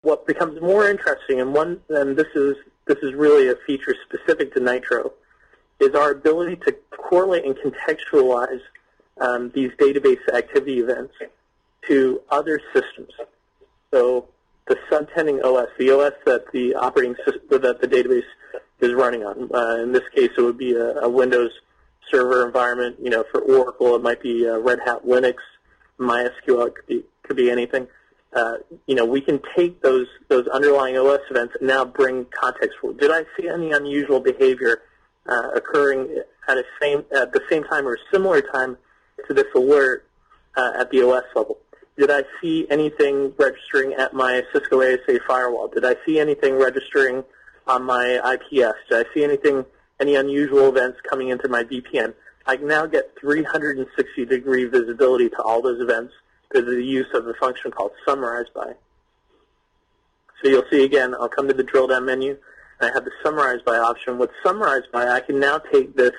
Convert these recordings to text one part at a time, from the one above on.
what becomes more interesting, and this is really a feature specific to Nitro, is our ability to correlate and contextualize these database activity events to other systems. So the subtending OS, the OS that the operating system, that the database is running on. In this case, it would be a Windows server environment. You know, for Oracle, it might be Red Hat Linux. MySQL, it could be anything. You know, we can take those underlying OS events and now bring context for. Did I see any unusual behavior occurring at the same time or similar time to this alert at the OS level? Did I see anything registering at my Cisco ASA firewall? Did I see anything registering on my IPS? Did I see any unusual events coming into my VPN? I can now get 360-degree visibility to all those events because of the use of a function called Summarize By. So you'll see again, I'll come to the drill down menu, and I have the Summarize By option. With Summarize By, I can now take this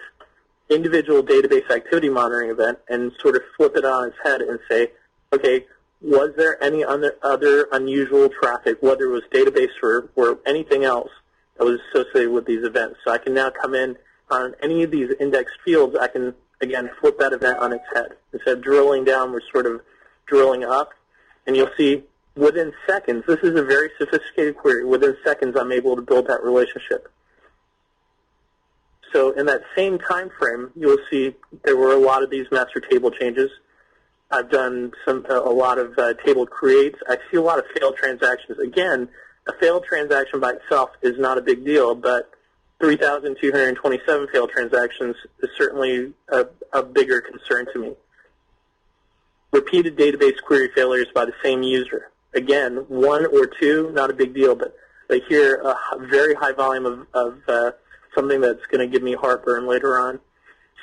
individual database activity monitoring event and sort of flip it on its head and say, okay, was there any other unusual traffic, whether it was database or anything else that was associated with these events? So I can now come in on any of these indexed fields. I can, again, flip that event on its head. Instead of drilling down, we're sort of drilling up. And you'll see within seconds, this is a very sophisticated query. Within seconds, I'm able to build that relationship. So in that same time frame, you'll see there were a lot of these master table changes. I've done a lot of table creates. I see a lot of failed transactions. Again, a failed transaction by itself is not a big deal, but 3,227 failed transactions is certainly a bigger concern to me. Repeated database query failures by the same user. Again, one or two, not a big deal, but here a very high volume of something that's going to give me heartburn later on.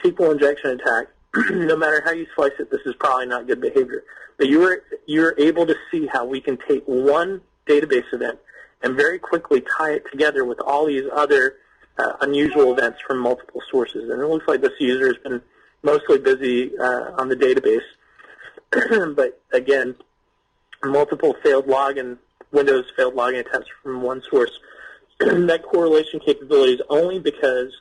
SQL injection attack. No matter how you slice it, this is probably not good behavior. But you're able to see how we can take one database event and very quickly tie it together with all these other unusual events from multiple sources. And it looks like this user has been mostly busy on the database. But again, multiple failed login, Windows failed login attempts from one source. That correlation capability is only because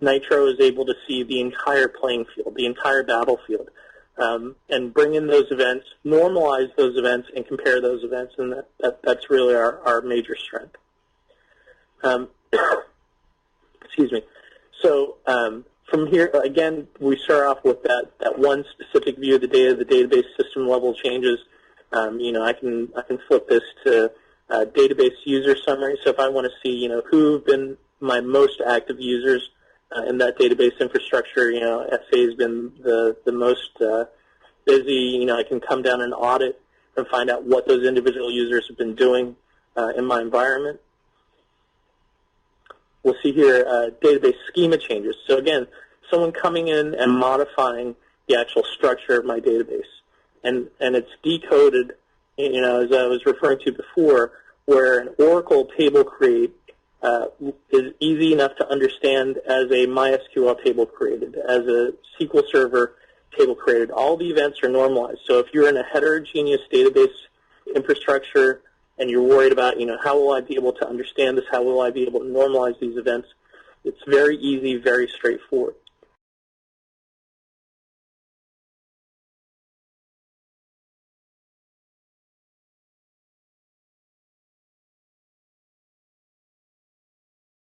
Nitro is able to see the entire playing field, the entire battlefield, and bring in those events, normalize those events, and compare those events, and that's really our major strength. Excuse me. So from here, again, we start off with that one specific view of the data, the database system level changes. You know, I can flip this to database user summary. So if I want to see, you know, who've been my most active users in that database infrastructure, you know, SA has been the most busy. You know, I can come down and audit and find out what those individual users have been doing in my environment. We'll see here database schema changes. So again, someone coming in and modifying the actual structure of my database. And it's decoded, you know, as I was referring to before, where an Oracle table create is easy enough to understand as a MySQL table created, as a SQL Server table created. All the events are normalized. So if you're in a heterogeneous database infrastructure and you're worried about, you know, how will I be able to understand this, how will I be able to normalize these events, it's very easy, very straightforward.